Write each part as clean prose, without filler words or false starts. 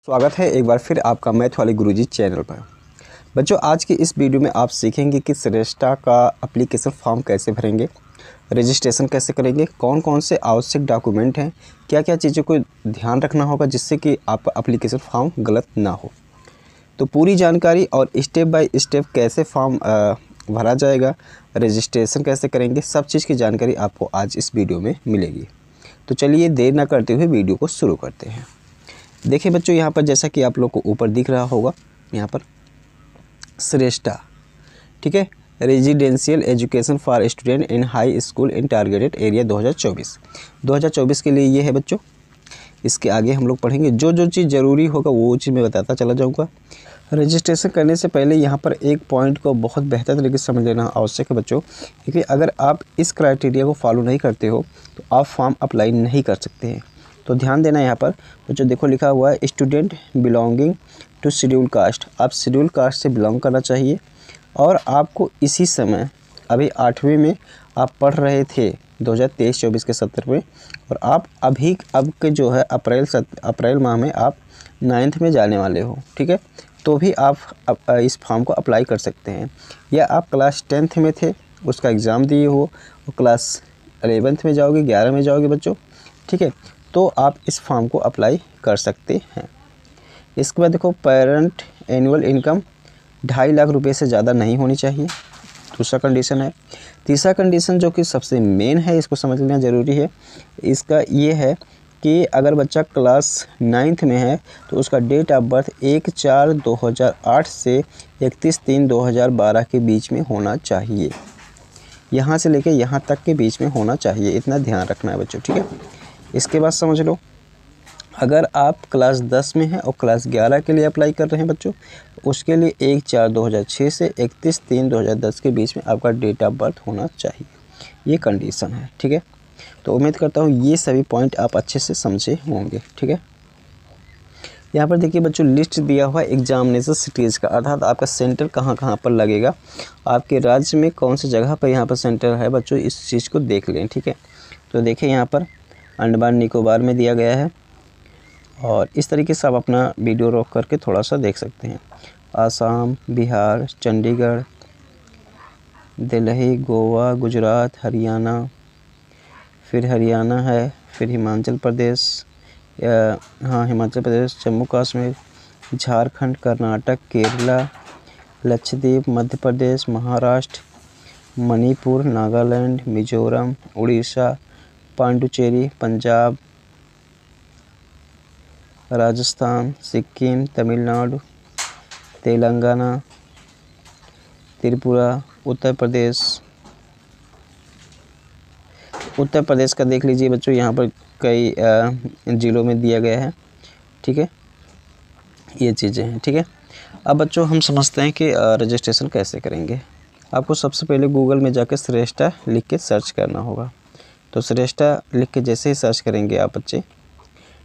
स्वागत है एक बार फिर आपका मैथ वाले गुरुजी चैनल पर। बच्चों, आज की इस वीडियो में आप सीखेंगे कि श्रेष्ठा का एप्लीकेशन फॉर्म कैसे भरेंगे, रजिस्ट्रेशन कैसे करेंगे, कौन कौन से आवश्यक डॉक्यूमेंट हैं, क्या क्या चीज़ों को ध्यान रखना होगा जिससे कि आपका एप्लीकेशन फॉर्म गलत ना हो। तो पूरी जानकारी और स्टेप बाय स्टेप कैसे फॉर्म भरा जाएगा, रजिस्ट्रेशन कैसे करेंगे, सब चीज़ की जानकारी आपको आज इस वीडियो में मिलेगी। तो चलिए देर ना करते हुए वीडियो को शुरू करते हैं। देखिए बच्चों, यहाँ पर जैसा कि आप लोग को ऊपर दिख रहा होगा, यहाँ पर श्रेष्ठा, ठीक है, residential education for student in high school in targeted area 2024 के लिए ये है बच्चों। इसके आगे हम लोग पढ़ेंगे जो जो चीज़ ज़रूरी होगा वो चीज़ मैं बताता चला जाऊँगा। रजिस्ट्रेशन करने से पहले यहाँ पर एक पॉइंट को बहुत बेहतर तरीके से समझ लेना आवश्यक है बच्चों, क्योंकि अगर आप इस क्राइटेरिया को फॉलो नहीं करते हो तो आप फॉर्म अप्लाई नहीं कर सकते हैं। तो ध्यान देना यहाँ पर बच्चों, देखो लिखा हुआ है student belonging to schedule caste. आप शेड्यूल कास्ट से बिलोंग करना चाहिए और आपको इसी समय अभी 8वीं में आप पढ़ रहे थे 2023-24 के सत्र में, और आप अभी अब के जो है अप्रैल माह में आप 9th में जाने वाले हो, ठीक है। तो भी आप इस फॉर्म को अप्लाई कर सकते हैं। या आप क्लास 10th में थे, उसका एग्ज़ाम दिए हो और क्लास 11th में जाओगे, 11 में जाओगे बच्चों, ठीक है, तो आप इस फॉर्म को अप्लाई कर सकते हैं। इसके बाद देखो, पेरेंट एनुअल इनकम 2.5 लाख रुपए से ज़्यादा नहीं होनी चाहिए, दूसरा कंडीशन है। तीसरा कंडीशन जो कि सबसे मेन है, इसको समझ लेना ज़रूरी है, इसका ये है कि अगर बच्चा क्लास 9th में है तो उसका डेट ऑफ बर्थ 1/4/2008 से 31/3/2012 के बीच में होना चाहिए। यहाँ से लेके यहाँ तक के बीच में होना चाहिए, इतना ध्यान रखना है बच्चों, ठीक है। इसके बाद समझ लो, अगर आप क्लास 10 में हैं और क्लास 11 के लिए अप्लाई कर रहे हैं बच्चों, उसके लिए 1/4/2006 से 31/3/2010 के बीच में आपका डेट ऑफ बर्थ होना चाहिए। ये कंडीशन है, ठीक है। तो उम्मीद करता हूँ ये सभी पॉइंट आप अच्छे से समझे होंगे, ठीक है। यहाँ पर देखिए बच्चों, लिस्ट दिया हुआ है एग्जामिनेशन सिटीज़ का, अर्थात आपका सेंटर कहाँ कहाँ पर लगेगा, आपके राज्य में कौन सी जगह पर यहाँ पर सेंटर है बच्चों, इस चीज़ को देख लें, ठीक है। तो देखिए यहाँ पर अंडमान निकोबार में दिया गया है, और इस तरीके से आप अपना वीडियो रोक करके थोड़ा सा देख सकते हैं। आसाम, बिहार, चंडीगढ़, दिल्ली, गोवा, गुजरात, हरियाणा, फिर हरियाणा है, फिर हिमाचल प्रदेश, हिमाचल प्रदेश, जम्मू कश्मीर, झारखंड, कर्नाटक, केरला, लक्षद्वीप, मध्य प्रदेश, महाराष्ट्र, मणिपुर, नागालैंड, मिजोरम, उड़ीसा, पांडुचेरी, पंजाब, राजस्थान, सिक्किम, तमिलनाडु, तेलंगाना, त्रिपुरा, उत्तर प्रदेश का देख लीजिए बच्चों, यहाँ पर कई ज़िलों में दिया गया है, ठीक है। ये चीज़ें हैं, ठीक है। अब बच्चों हम समझते हैं कि रजिस्ट्रेशन कैसे करेंगे। आपको सबसे पहले गूगल में जाकर श्रेष्ठा लिख के सर्च करना होगा। तो श्रेष्ठा लिख के जैसे ही सर्च करेंगे आप बच्चे,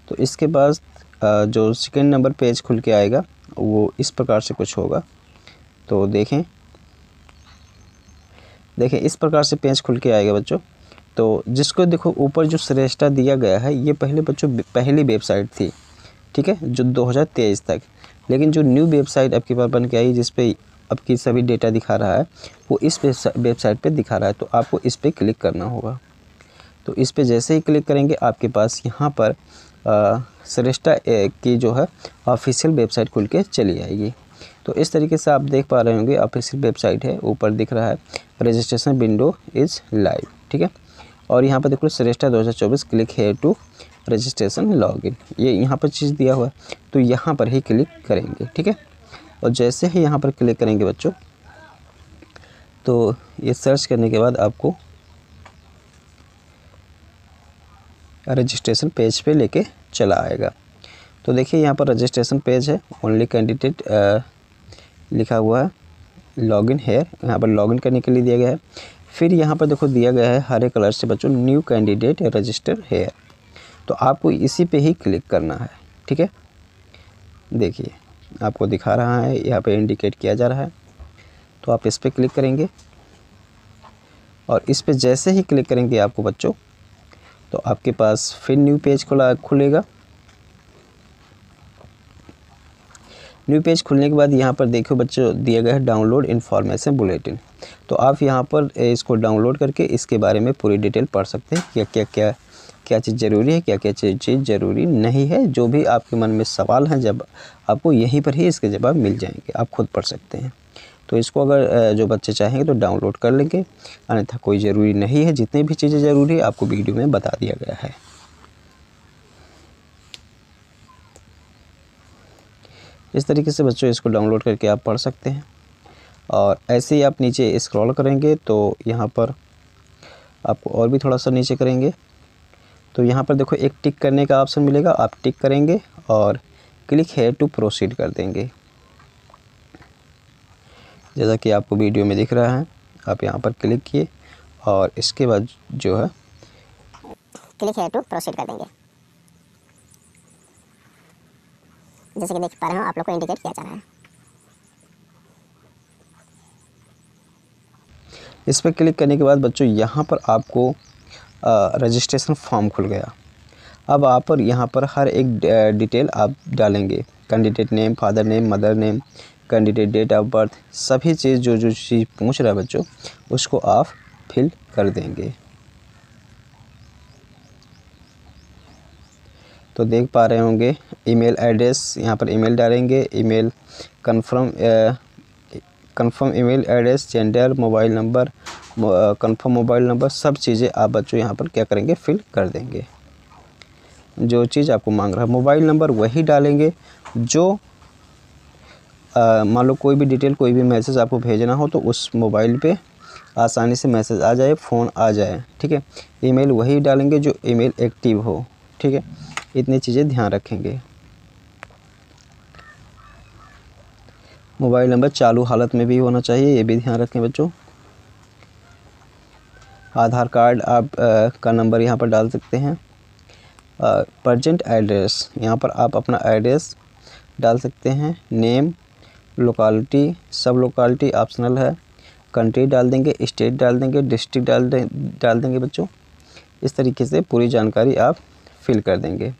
तो इसके बाद जो सेकंड नंबर पेज खुल के आएगा वो इस प्रकार से कुछ होगा। तो देखें इस प्रकार से पेज खुल के आएगा बच्चों। तो जिसको देखो ऊपर जो श्रेष्ठा दिया गया है, ये पहले बच्चों पहली वेबसाइट थी, ठीक है, जो 2023 तक, लेकिन जो न्यू वेबसाइट आपके पास बन के आई जिस पे आपकी सभी डेटा दिखा रहा है, वो इस वेबसाइट पे दिखा रहा है। तो आपको इस पर क्लिक करना होगा। तो इस पर जैसे ही क्लिक करेंगे आपके पास यहाँ पर श्रेष्ठा की जो है ऑफिशियल वेबसाइट खुल के चली आएगी। तो इस तरीके से आप देख पा रहे होंगे, ऑफिशियल वेबसाइट है, ऊपर दिख रहा है रजिस्ट्रेशन विंडो इज़ लाइव, ठीक है। और यहाँ पर देखो Shreshtha 2024 click here to registration login, ये यहाँ पर चीज़ दिया हुआ है। तो यहाँ पर ही क्लिक करेंगे, ठीक है। और जैसे ही यहाँ पर क्लिक करेंगे बच्चों, तो ये सर्च करने के बाद आपको रजिस्ट्रेशन पेज पे लेके चला आएगा। तो देखिए यहाँ पर रजिस्ट्रेशन पेज है, ओनली कैंडिडेट लिखा हुआ है, लॉगिन हेयर, यहाँ पर लॉगिन करने के लिए दिया गया है। फिर यहाँ पर देखो दिया गया है हरे कलर से बच्चों, न्यू कैंडिडेट रजिस्टर हेयर। तो आपको इसी पे ही क्लिक करना है, ठीक है। देखिए आपको दिखा रहा है, यहाँ पे इंडिकेट किया जा रहा है। तो आप इस पर क्लिक करेंगे, और इस पर जैसे ही क्लिक करेंगे आपको बच्चों, तो आपके पास फिर न्यू पेज खुलेगा। न्यू पेज खुलने के बाद यहाँ पर देखो बच्चों दिया गया है डाउनलोड इन्फॉर्मेशन बुलेटिन। तो आप यहाँ पर इसको डाउनलोड करके इसके बारे में पूरी डिटेल पढ़ सकते हैं क्या चीज़ ज़रूरी है, क्या चीज़ ज़रूरी नहीं है। जो भी आपके मन में सवाल हैं जब आपको यहीं पर ही इसके जवाब मिल जाएंगे, आप खुद पढ़ सकते हैं। तो इसको अगर जो बच्चे चाहेंगे तो डाउनलोड कर लेंगे, अन्यथा कोई ज़रूरी नहीं है। जितनी भी चीज़ें ज़रूरी है आपको वीडियो में बता दिया गया है। इस तरीके से बच्चों इसको डाउनलोड करके आप पढ़ सकते हैं। और ऐसे ही आप नीचे स्क्रॉल करेंगे तो यहाँ पर आपको और भी थोड़ा सा नीचे करेंगे तो यहाँ पर देखो एक टिक करने का ऑप्शन मिलेगा, आप टिक करेंगे और क्लिक हेयर टू प्रोसीड कर देंगे। जैसा कि आपको वीडियो में दिख रहा है, आप यहाँ पर क्लिक किए और इसके बाद जो है क्लिक हेयर टू प्रोसीड कर देंगे। जैसे कि देख पा रहे हो आप लोग को इंडिकेट किया जा रहा है। इस पर क्लिक करने के बाद बच्चों यहाँ पर आपको रजिस्ट्रेशन फॉर्म खुल गया। अब आप पर यहाँ पर हर एक डिटेल आप डालेंगे, candidate name, father name, mother name, candidate date of birth, सभी चीज़ जो चीज़ पूछ रहा है बच्चों उसको आप फिल कर देंगे। तो देख पा रहे होंगे ईमेल एड्रेस, यहाँ पर ईमेल डालेंगे, email confirm email address, gender, mobile number, confirm mobile number, सब चीज़ें आप बच्चों यहाँ पर क्या करेंगे फिल कर देंगे। जो चीज़ आपको मांग रहा है मोबाइल नंबर वही डालेंगे जो मान लो कोई भी डिटेल, कोई भी मैसेज आपको भेजना हो तो उस मोबाइल पे आसानी से मैसेज आ जाए, फ़ोन आ जाए, ठीक है। ईमेल वही डालेंगे जो ईमेल एक्टिव हो, ठीक है। इतनी चीज़ें ध्यान रखेंगे। मोबाइल नंबर चालू हालत में भी होना चाहिए, ये भी ध्यान रखें बच्चों। आधार कार्ड आप का नंबर यहाँ पर डाल सकते हैं। प्रेजेंट एड्रेस, यहाँ पर आप अपना एड्रेस डाल सकते हैं। नेम, लोकालिटी, सब लोकालिटी ऑप्शनल है। कंट्री डाल देंगे, स्टेट डाल देंगे, डिस्ट्रिक्ट डाल देंगे बच्चों। इस तरीके से पूरी जानकारी आप फिल कर देंगे।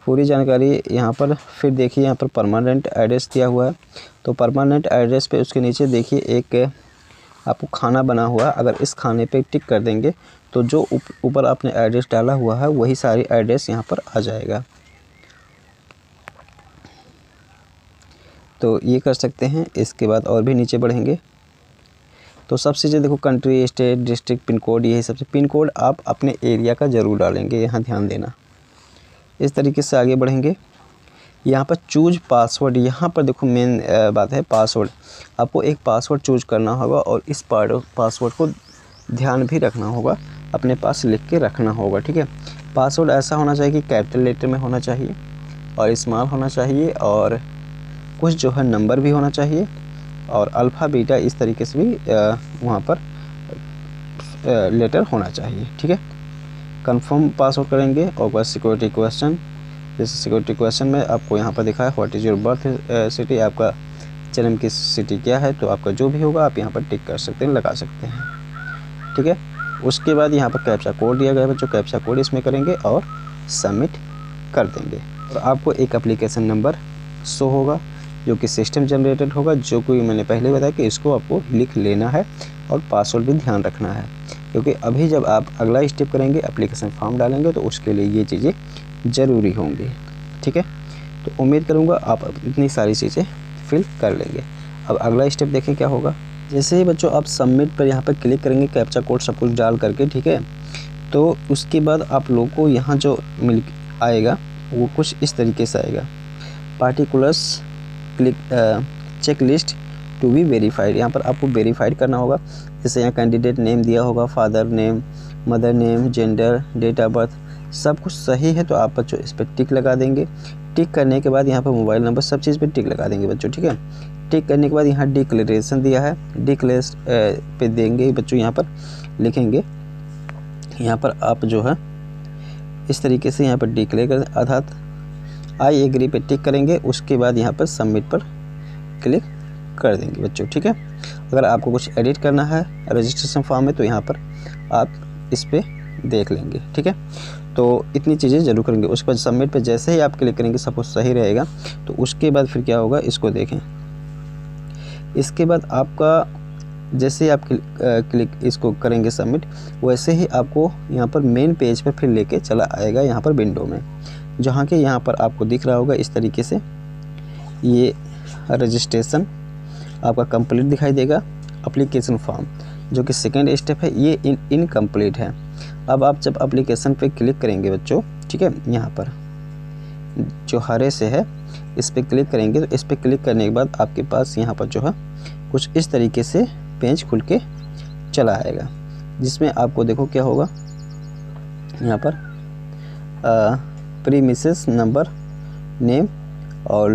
पूरी जानकारी यहाँ पर फिर देखिए यहाँ पर परमानेंट एड्रेस दिया हुआ है। तो परमानेंट एड्रेस पे उसके नीचे देखिए एक आपको खाना बना हुआ है। अगर इस खाने पे टिक कर देंगे तो जो ऊपर आपने एड्रेस डाला हुआ है वही सारी एड्रेस यहाँ पर आ जाएगा। तो ये कर सकते हैं। इसके बाद और भी नीचे बढ़ेंगे तो सब चीज़ें देखो country, state, district, pin code, यही सबसे पिन कोड आप अपने एरिया का ज़रूर डालेंगे, यहाँ ध्यान देना। इस तरीके से आगे बढ़ेंगे। यहाँ पर चूज पासवर्ड, यहाँ पर देखो मेन बात है पासवर्ड। आपको एक पासवर्ड चूज करना होगा और इस पासवर्ड को ध्यान भी रखना होगा, अपने पास लिख के रखना होगा, ठीक है। पासवर्ड ऐसा होना चाहिए कि कैपिटल लेटर में होना चाहिए और स्मॉल होना चाहिए और कुछ जो है नंबर भी होना चाहिए और अल्फ़ा बीटा इस तरीके से भी वहाँ पर लेटर होना चाहिए, ठीक है। कंफर्म पासवर्ड करेंगे और बस सिक्योरिटी क्वेश्चन, जैसे सिक्योरिटी क्वेश्चन में आपको यहाँ पर दिखा है what is your birth city, आपका जन्म की सिटी क्या है। तो आपका जो भी होगा आप यहाँ पर टिक कर सकते हैं, लगा सकते हैं, ठीक है। उसके बाद यहाँ पर कैप्चा कोड दिया गया है बच्चों, कैप्चा कोड इसमें करेंगे और सबमिट कर देंगे। और आपको एक एप्लीकेशन नंबर शो होगा जो कि सिस्टम जनरेटेड होगा, जो कोई मैंने पहले बताया कि इसको आपको लिख लेना है और पासवर्ड भी ध्यान रखना है, क्योंकि अभी जब आप अगला स्टेप करेंगे एप्लीकेशन फॉर्म डालेंगे तो उसके लिए ये चीज़ें ज़रूरी होंगी, ठीक है। तो उम्मीद करूँगा आप इतनी सारी चीज़ें फिल कर लेंगे। अब अगला स्टेप देखें क्या होगा। जैसे ही बच्चों आप सबमिट पर यहाँ पर क्लिक करेंगे कैप्चा कोड सब कुछ डाल करके, ठीक है। तो उसके बाद आप लोगों को यहाँ जो मिल आएगा वो कुछ इस तरीके से आएगा, particulars click check list to be verified. यहाँ पर आपको वेरीफाइड करना होगा। जैसे यहाँ कैंडिडेट नेम दिया होगा, father name, mother name, gender, date of birth, सब कुछ सही है तो आप बच्चों इस पर टिक लगा देंगे। टिक करने के बाद यहाँ पर मोबाइल नंबर, सब चीज़ पे टिक लगा देंगे बच्चों, ठीक है। टिक करने के बाद यहाँ डिक्लेरेशन दिया है, डिक्लेरेशन पे देंगे बच्चों, यहाँ पर लिखेंगे। यहाँ पर आप जो है इस तरीके से यहाँ पर डिक्लेयर कर, अर्थात आई एग्री पे टिक करेंगे। उसके बाद यहाँ पर सबमिट पर क्लिक कर देंगे बच्चों, ठीक है। अगर आपको कुछ एडिट करना है रजिस्ट्रेशन फॉर्म में तो यहाँ पर आप इस पर देख लेंगे, ठीक है। तो इतनी चीज़ें जरूर करेंगे। उसके बाद सबमिट पे जैसे ही आप क्लिक करेंगे सपोज सही रहेगा, तो उसके बाद फिर क्या होगा इसको देखें। इसके बाद आपका जैसे ही आप क्लिक इसको करेंगे सबमिट, वैसे ही आपको यहाँ पर मेन पेज पर फिर लेके चला आएगा यहाँ पर विंडो में, जहाँ के यहाँ पर आपको दिख रहा होगा इस तरीके से ये रजिस्ट्रेशन आपका कंप्लीट दिखाई देगा। एप्लीकेशन फॉर्म जो कि सेकेंड स्टेप है ये इनकम्प्लीट है। अब आप जब एप्लीकेशन पे क्लिक करेंगे बच्चों, ठीक है, यहाँ पर जो हरे से है इस पर क्लिक करेंगे, तो इस पर क्लिक करने के बाद आपके पास यहाँ पर जो है कुछ इस तरीके से पेज खुल के चला आएगा, जिसमें आपको देखो क्या होगा यहाँ पर प्रीमिसेस नंबर, नेम और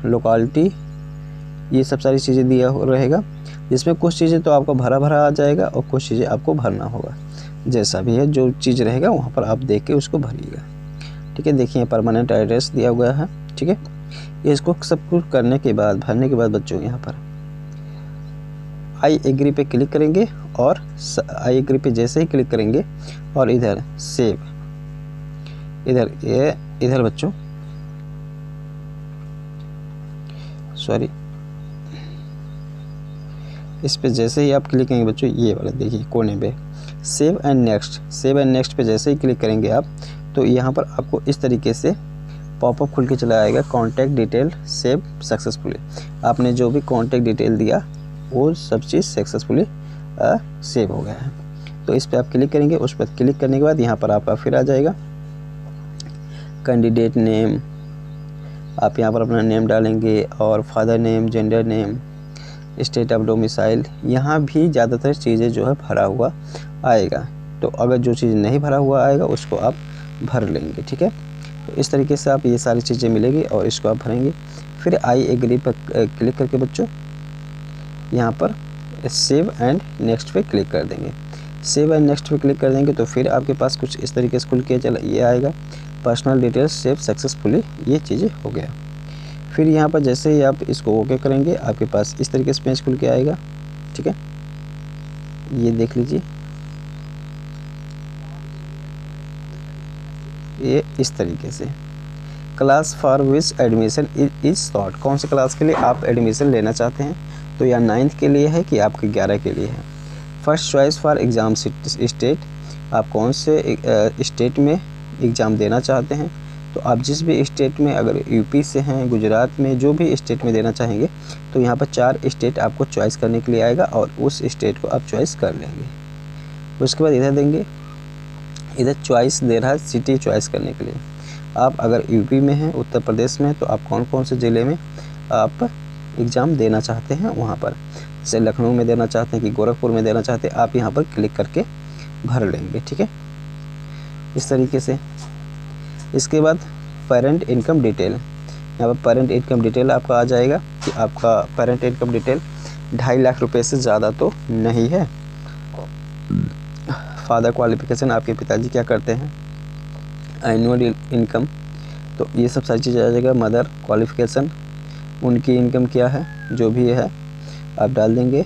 लोकेलिटी, ये सब सारी चीज़ें दिया रहेगा, जिसमें कुछ चीज़ें तो आपको भरा आ जाएगा और कुछ चीज़ें आपको भरना होगा। जैसा भी है जो चीज़ रहेगा वहाँ पर आप देख के उसको भरिएगा, ठीक है। देखिए परमानेंट एड्रेस दिया हुआ है, ठीक है। इसको सब कुछ करने के बाद भरने के बाद बच्चों यहाँ पर आई एग्री पे क्लिक करेंगे और आई एग्री पे जैसे ही क्लिक करेंगे और इधर सेव, इधर बच्चों सॉरी, इस पे जैसे ही आप क्लिक करेंगे बच्चों ये वाला देखिए कोने पे सेव एंड नेक्स्ट पे जैसे ही क्लिक करेंगे आप, तो यहाँ पर आपको इस तरीके से पॉपअप खुल के चला आएगा कॉन्टैक्ट डिटेल सेव सक्सेसफुली। आपने जो भी कॉन्टैक्ट डिटेल दिया वो सब चीज़ सक्सेसफुली सेव हो गया है। तो इस पर आप क्लिक करेंगे, उस पर क्लिक करने के बाद यहाँ पर आपका फिर आ जाएगा कैंडिडेट नेम, आप यहाँ पर अपना नेम डालेंगे और father name, gender name, state of domicile, यहाँ भी ज़्यादातर चीज़ें जो है भरा हुआ आएगा। तो अगर जो चीज़ नहीं भरा हुआ आएगा उसको आप भर लेंगे, ठीक है। तो इस तरीके से आप ये सारी चीज़ें मिलेगी और इसको आप भरेंगे। फिर आई एग्री पर क्लिक करके बच्चों यहाँ पर सेव एंड नेक्स्ट पे क्लिक कर देंगे। सेव एंड नेक्स्ट पे क्लिक कर देंगे तो फिर आपके पास कुछ इस तरीके से खुल के चला ये आएगा पर्सनल डिटेल्स सेव सक्सेसफुली, ये चीज़ें हो गया। फिर यहाँ पर जैसे ही आप इसको ओके करेंगे आपके पास इस तरीके से पेज खुल के आएगा, ठीक है। ये देख लीजिए, ये इस तरीके से class for which admission is sought, कौन से क्लास के लिए आप एडमिशन लेना चाहते हैं, तो या 9th के लिए है कि आपके 11 के लिए है। First choice for exam state, आप कौन से स्टेट में एग्ज़ाम देना चाहते हैं, तो आप जिस भी स्टेट में, अगर यूपी से हैं, गुजरात में, जो भी स्टेट में देना चाहेंगे तो यहाँ पर 4 स्टेट आपको चॉइस करने के लिए आएगा और उस स्टेट को आप चॉइस कर लेंगे। उसके बाद इधर देंगे, इधर चॉइस दे रहा है सिटी चॉइस करने के लिए। आप अगर यूपी में हैं, उत्तर प्रदेश में, तो आप कौन कौन से ज़िले में आप एग्ज़ाम देना चाहते हैं वहाँ पर, जैसे लखनऊ में देना चाहते हैं कि गोरखपुर में देना चाहते हैं, आप यहाँ पर क्लिक करके भर लेंगे, ठीक है, इस तरीके से। इसके बाद पेरेंट इनकम डिटेल, यहाँ पर पेरेंट इनकम डिटेल आपका आ जाएगा कि आपका पेरेंट इनकम डिटेल 2.5 लाख रुपए से ज़्यादा तो नहीं है। फादर क्वालिफिकेशन, आपके पिताजी क्या करते हैं, एनुअल इनकम, तो ये सब सारी चीज़ें आ जाएगा। मदर क्वालिफिकेशन, उनकी इनकम क्या है, जो भी है आप डाल देंगे।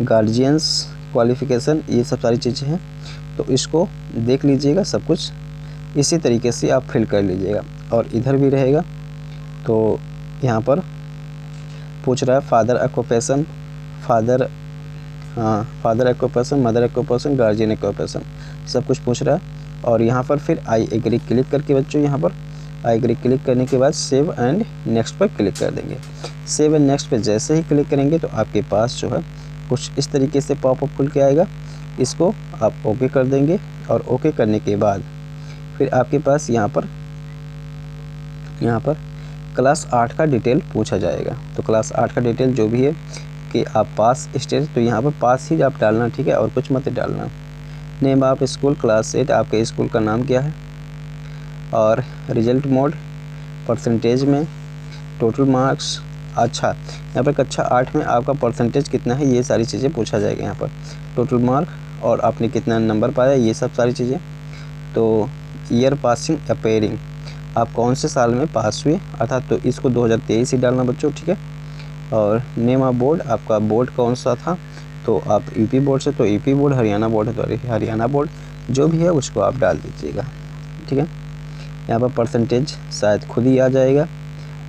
गार्जियंस क्वालिफिकेशन, ये सब सारी चीज़ें हैं, तो इसको देख लीजिएगा, सब कुछ इसी तरीके से आप फिल कर लीजिएगा। और इधर भी रहेगा, तो यहाँ पर पूछ रहा है father occupation, father occupation, mother occupation, guardian occupation, सब कुछ पूछ रहा है। और यहाँ पर फिर आई एग्री क्लिक करके बच्चों, यहाँ पर आई एग्री क्लिक करने के बाद सेव एंड नेक्स्ट पर क्लिक कर देंगे। सेव एंड नेक्स्ट पे जैसे ही क्लिक करेंगे तो आपके पास जो है कुछ इस तरीके से पॉपअप खुल के आएगा, इसको आप ओके कर देंगे। और ओके करने के बाद फिर आपके पास यहाँ पर क्लास 8 का डिटेल पूछा जाएगा। तो क्लास 8 का डिटेल जो भी है कि आप पास स्टेज, तो यहाँ पर पास ही आप डालना, ठीक है, और कुछ मत डालना। नेम आप स्कूल, क्लास 8 आपके स्कूल का नाम क्या है, और रिजल्ट मोड, परसेंटेज में, टोटल मार्क्स। अच्छा, यहाँ पर कक्षा 8 में आपका परसेंटेज कितना है, ये सारी चीज़ें पूछा जाएगा यहाँ पर। टोटल मार्क और आपने कितना नंबर पाया, ये सब सारी चीज़ें। तो ईयर पासिंग अपेयरिंग, आप कौन से साल में पास हुए, अर्थात तो इसको 2023 ही डालना बच्चों, ठीक है। और नेम ऑफ बोर्ड, आपका बोर्ड कौन सा था, तो आप यूपी बोर्ड से, तो यूपी बोर्ड, हरियाणा बोर्ड है तो हरियाणा बोर्ड, जो भी है उसको आप डाल दीजिएगा। ठीक है, यहाँ पर परसेंटेज शायद खुद ही आ जाएगा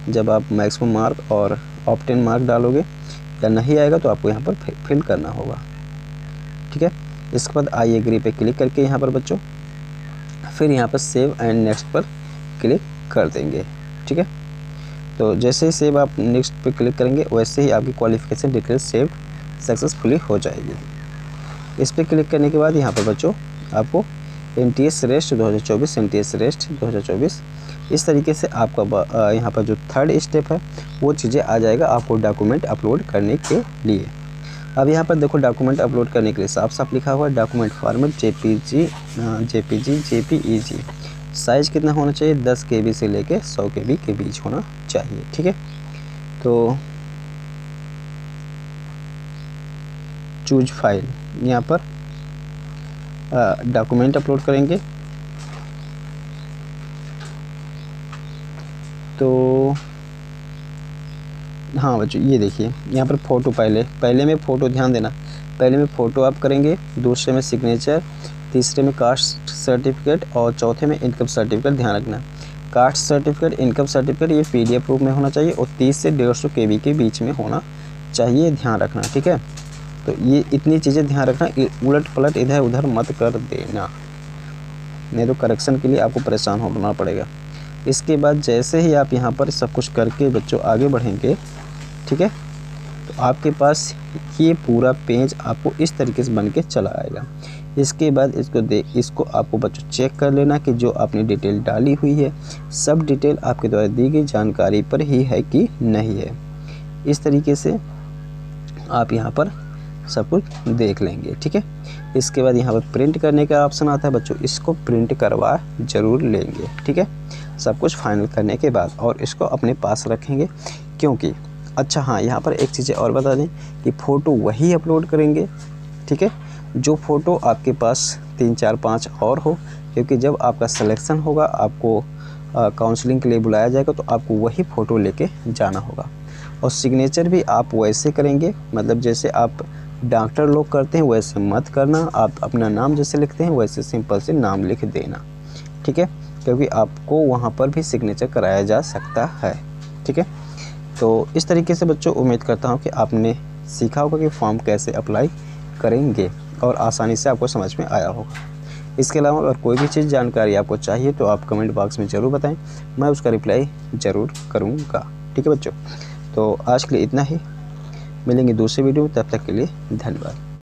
जब आप मैक्सिमम मार्क और ऑप्टेन मार्क डालोगे, या नहीं आएगा तो आपको यहाँ पर फिल करना होगा। ठीक है, इसके बाद आई एग्री पे क्लिक करके यहाँ पर बच्चों फिर यहाँ पर सेव एंड नेक्स्ट पर क्लिक कर देंगे। ठीक है, तो जैसे ही सेव आप नेक्स्ट पे क्लिक करेंगे वैसे ही आपकी क्वालिफिकेशन डिटेल सेव सक्सेसफुली हो जाएगी। इस पर क्लिक करने के बाद यहाँ पर बच्चों आपको NTS रेस्ट 2024, NTS रेस्ट 2024 इस तरीके से आपका यहाँ पर जो थर्ड स्टेप है वो चीज़ें आ जाएगा आपको डॉक्यूमेंट अपलोड करने के लिए। अब यहाँ पर देखो डॉक्यूमेंट अपलोड करने के लिए साफ साफ लिखा हुआ है डॉक्यूमेंट फॉर्मेट JPG साइज़ कितना होना चाहिए, 10 KB से लेके 100 KB के बीच होना चाहिए। ठीक है, तो चूज फाइल यहाँ पर डॉक्यूमेंट अपलोड करेंगे। तो हाँ बच्चों ये देखिए यहाँ पर फ़ोटो पहले में फ़ोटो, ध्यान देना, पहले में फ़ोटो आप करेंगे, दूसरे में सिग्नेचर, तीसरे में कास्ट सर्टिफिकेट और चौथे में इनकम सर्टिफिकेट। ध्यान रखना कास्ट सर्टिफिकेट, इनकम सर्टिफिकेट ये PDF रूप में होना चाहिए और 30 से 150 KB के बीच में होना चाहिए, ध्यान रखना। ठीक है, तो ये इतनी चीज़ें ध्यान रखना, उलट पलट इधर उधर मत कर देना, नहीं तो करेक्शन के लिए आपको परेशान होना पड़ेगा। इसके बाद जैसे ही आप यहाँ पर सब कुछ करके बच्चों आगे बढ़ेंगे, ठीक है, तो आपके पास ये पूरा पेज आपको इस तरीके से बन के चला आएगा। इसके बाद इसको आपको बच्चों चेक कर लेना कि जो आपने डिटेल डाली हुई है सब डिटेल आपके द्वारा दी गई जानकारी पर ही है कि नहीं है। इस तरीके से आप यहाँ पर सब कुछ देख लेंगे। ठीक है, इसके बाद यहाँ पर प्रिंट करने का ऑप्शन आता है बच्चों, इसको प्रिंट करवा ज़रूर लेंगे। ठीक है, सब कुछ फाइनल करने के बाद और इसको अपने पास रखेंगे, क्योंकि अच्छा हाँ यहाँ पर एक चीज़ें और बता दें कि फ़ोटो वही अपलोड करेंगे। ठीक है, जो फ़ोटो आपके पास 3, 4, 5 और हो, क्योंकि जब आपका सिलेक्शन होगा आपको काउंसलिंग के लिए बुलाया जाएगा तो आपको वही फ़ोटो लेके जाना होगा। और सिग्नेचर भी आप वैसे करेंगे, मतलब जैसे आप डॉक्टर लोग करते हैं वैसे मत करना, आप अपना नाम जैसे लिखते हैं वैसे सिंपल से नाम लिख देना। ठीक है, क्योंकि आपको वहाँ पर भी सिग्नेचर कराया जा सकता है। ठीक है, तो इस तरीके से बच्चों उम्मीद करता हूँ कि आपने सीखा होगा कि फॉर्म कैसे अप्लाई करेंगे और आसानी से आपको समझ में आया होगा। इसके अलावा अगर कोई भी चीज़ जानकारी आपको चाहिए तो आप कमेंट बॉक्स में ज़रूर बताएं, मैं उसका रिप्लाई ज़रूर करूँगा। ठीक है बच्चों, तो आज के लिए इतना ही, मिलेंगे दूसरे वीडियो में, तब तक के लिए धन्यवाद।